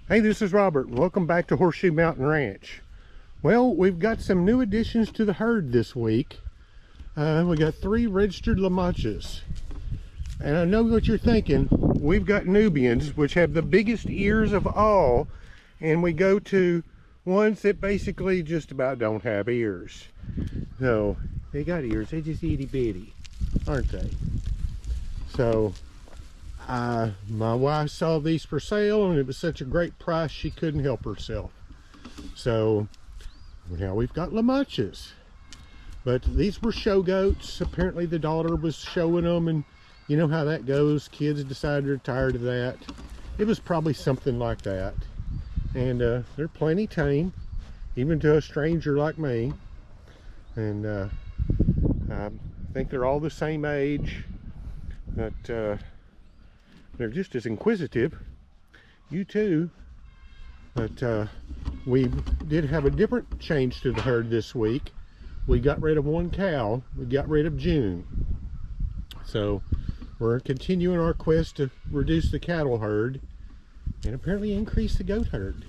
Hey, this is Robert. Welcome back to Horseshoe Mountain Ranch. Well, we've got some new additions to the herd this week. We got 3 registered Lamachas. And I know what you're thinking. We've got Nubians, which have the biggest ears of all. And we go to ones that basically just about don't have ears. So, they got ears. They just itty bitty, aren't they? So, my wife saw these for sale and it was such a great price she couldn't help herself. So now we've got Lamachas. But these were show goats. Apparently the daughter was showing them, and you know how that goes. Kids decide they're tired of that. It was probably something like that. And they're plenty tame, even to a stranger like me. And I think they're all the same age. But they're just as inquisitive. You too. But we did have a different change to the herd this week. We got rid of 1 cow. We got rid of June. So we're continuing our quest to reduce the cattle herd and apparently increase the goat herd.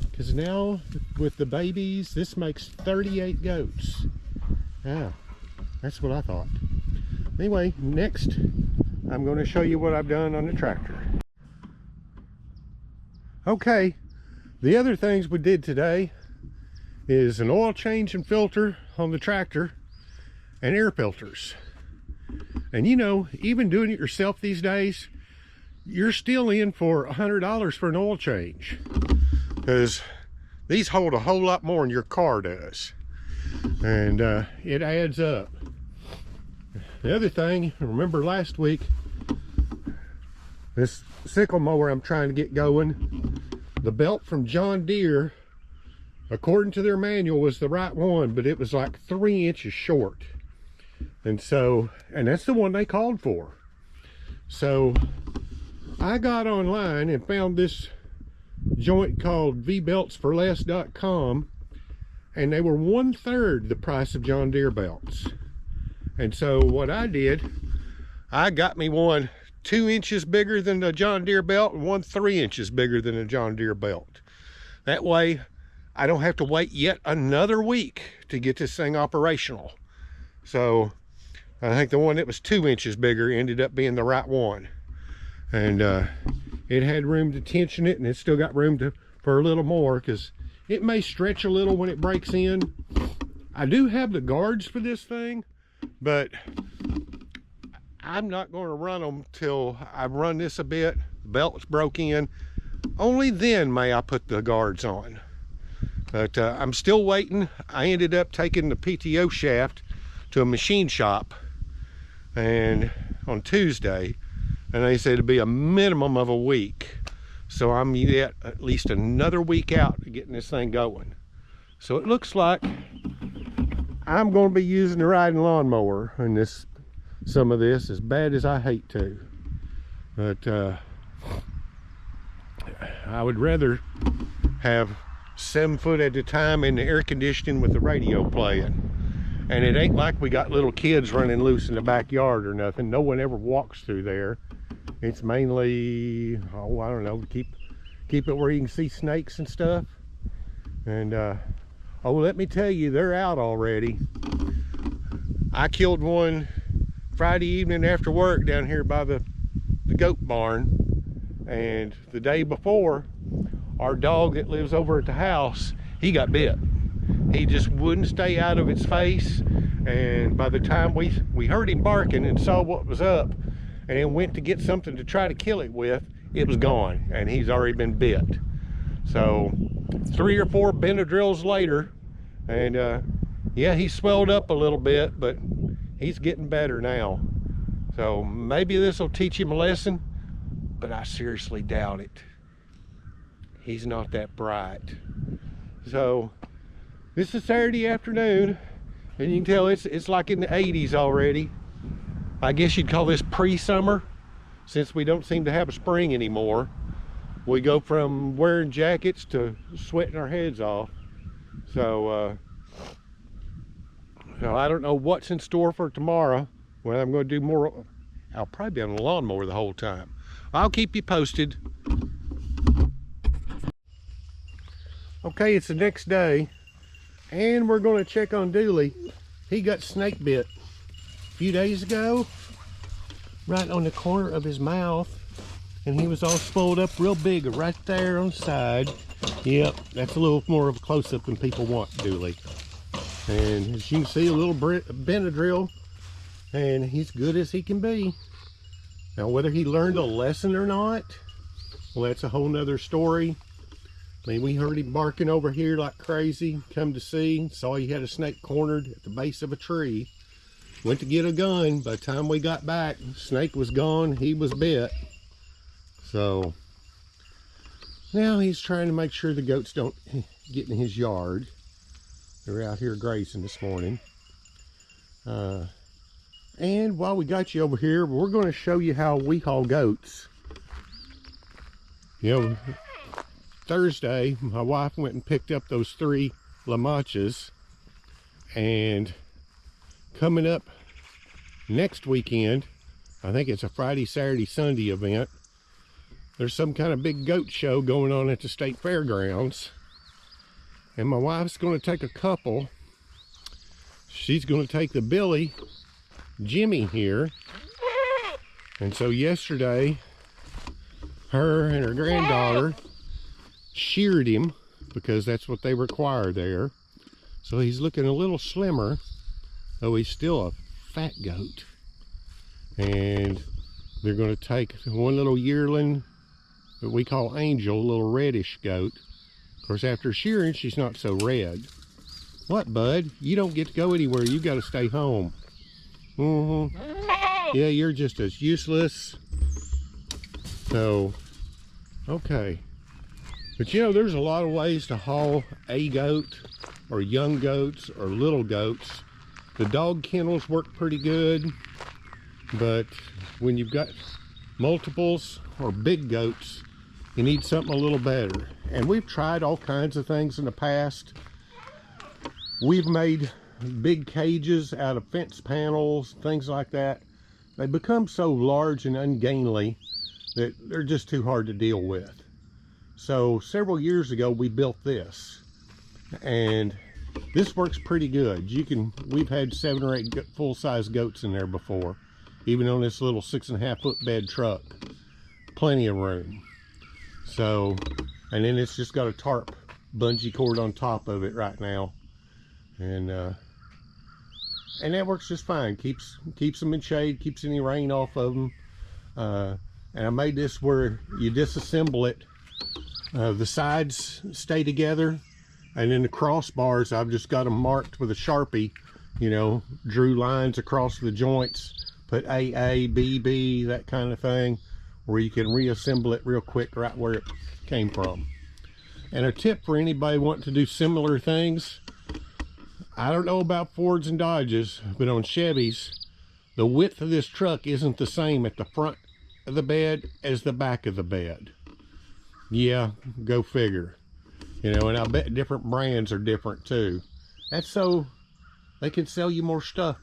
Because now with the babies, this makes 38 goats. Yeah, that's what I thought. Anyway, next I'm going to show you what I've done on the tractor. Okay, the other things we did today is an oil change and filter on the tractor and air filters. And you know, even doing it yourself these days, you're still in for $100 for an oil change, because these hold a whole lot more than your car does, and it adds up. The other thing, remember last week, this sickle mower I'm trying to get going, the belt from John Deere, according to their manual, was the right one, but it was like 3 inches short. And so, and that's the one they called for. So I got online and found this joint called vbeltsforless.com, and they were 1/3 the price of John Deere belts. And so what I did, I got me one 2 inches bigger than the John Deere belt and one 3 inches bigger than the John Deere belt. That way I don't have to wait yet another week to get this thing operational. So I think the one that was 2 inches bigger ended up being the right one. And it had room to tension it, and it's still got room for a little more, because it may stretch a little when it breaks in. I do have the guards for this thing, but I'm not going to run them till I've run this a bit, the belt's broke in. Only then may I put the guards on. But I'm still waiting. I ended up taking the PTO shaft to a machine shop and on Tuesday, and they said it'd be a minimum of a week. So I'm yet at least another week out to getting this thing going. So it looks like I'm going to be using the riding lawnmower in this, some of this, as bad as I hate to. But I would rather have 7 foot at a time in the air conditioning with the radio playing. And it ain't like we got little kids running loose in the backyard or nothing. No one ever walks through there. It's mainly, oh, I don't know, keep it where you can see snakes and stuff. And oh, let me tell you, they're out already. I killed one Friday evening after work down here by the goat barn, and the day before, our dog that lives over at the house, he got bit. He just wouldn't stay out of its face, and by the time we heard him barking and saw what was up and then went to get something to try to kill it with, it was gone, and he's already been bit. So 3 or 4 Benadryls later, and yeah, he swelled up a little bit, but he's getting better now. So maybe this will teach him a lesson, but I seriously doubt it. He's not that bright. So this is Saturday afternoon, and you can tell it's like in the 80s already. I guess you'd call this pre-summer, since we don't seem to have a spring anymore. We go from wearing jackets to sweating our heads off. So I don't know what's in store for tomorrow, when I'm going to do more. I'll probably be on the lawnmower the whole time. I'll keep you posted. Okay, it's the next day, and we're going to check on Dooley. He got snake bit a few days ago, right on the corner of his mouth, and he was all swelled up real big right there on the side. Yep, that's a little more of a close-up than people want, Dooley. And as you can see, a little Benadryl, and he's good as he can be. Now, whether he learned a lesson or not, well, that's a whole nother story. I mean, we heard him barking over here like crazy, come to see, saw he had a snake cornered at the base of a tree. Went to get a gun. By the time we got back, the snake was gone, he was bit. So, now he's trying to make sure the goats don't get in his yard. They're out here grazing this morning. And while we got you over here, we're going to show you how we haul goats. You know, Thursday, my wife went and picked up those 3 Lamachas, and coming up next weekend, I think it's a Friday, Saturday, Sunday event, there's some kind of big goat show going on at the state fairgrounds, and my wife's going to take a couple. She's going to take the Billy, Jimmy here, and so yesterday her and her granddaughter sheared him because that's what they require there. So he's looking a little slimmer, though he's still a fat goat. And they're going to take one little yearling that we call Angel, a little reddish goat. Of course, after shearing, she's not so red. What, bud? You don't get to go anywhere. You got to stay home. Yeah, you're just as useless. So, okay. But you know, there's a lot of ways to haul a goat, or young goats, or little goats. The dog kennels work pretty good, but when you've got multiples or big goats, you need something a little better. And we've tried all kinds of things in the past. We've made big cages out of fence panels, things like that. They become so large and ungainly that they're just too hard to deal with. So several years ago, we built this, and this works pretty good. We've had 7 or 8 full-size goats in there before, even on this little 6.5 foot bed truck. Plenty of room. So, and then it's just got a tarp bungee cord on top of it right now, and that works just fine. Keeps them in shade, keeps any rain off of them. And I made this where you disassemble it. The sides stay together, and then the crossbars, I've just got them marked with a Sharpie, you know, drew lines across the joints, put AA, BB, that kind of thing, where you can reassemble it real quick right where it came from. And a tip for anybody wanting to do similar things, I don't know about Fords and Dodges, but on Chevys, the width of this truck isn't the same at the front of the bed as the back of the bed. Yeah, go figure. You know, and I bet different brands are different too. That's so they can sell you more stuff.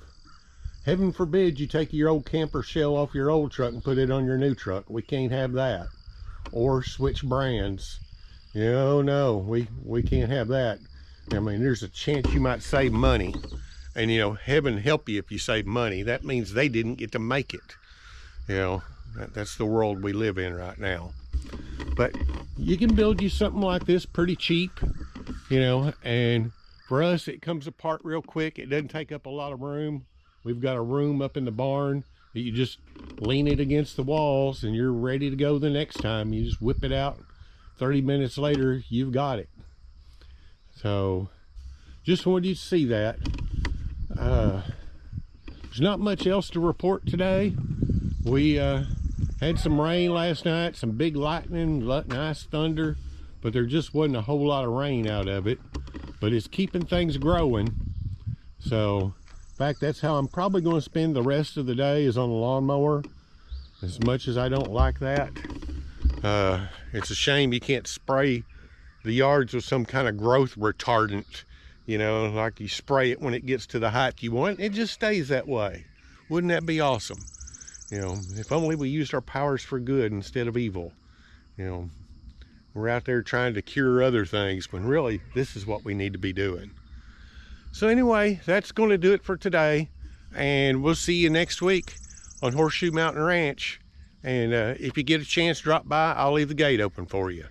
Heaven forbid you take your old camper shell off your old truck and put it on your new truck. We can't have that. Or switch brands. You know, no, we can't have that. I mean, there's a chance you might save money. And, you know, heaven help you if you save money. That means they didn't get to make it. You know, that's the world we live in right now. But you can build you something like this pretty cheap, you know, and for us, it comes apart real quick. It doesn't take up a lot of room. We've got a room up in the barn that you just lean it against the walls and you're ready to go the next time. You just whip it out. 30 minutes later, you've got it. So, just wanted you to see that. There's not much else to report today. We had some rain last night, some big lightning, nice thunder, but there just wasn't a whole lot of rain out of it. But it's keeping things growing. So, in fact, that's how I'm probably going to spend the rest of the day, is on the lawnmower. As much as I don't like that. It's a shame you can't spray the yards with some kind of growth retardant. You know, like you spray it when it gets to the height you want. It just stays that way. Wouldn't that be awesome? You know, if only we used our powers for good instead of evil. You know, We're out there trying to cure other things when really this is what we need to be doing. So anyway, that's going to do it for today, and we'll see you next week on Horseshoe Mountain Ranch. And if you get a chance, drop by. I'll leave the gate open for you.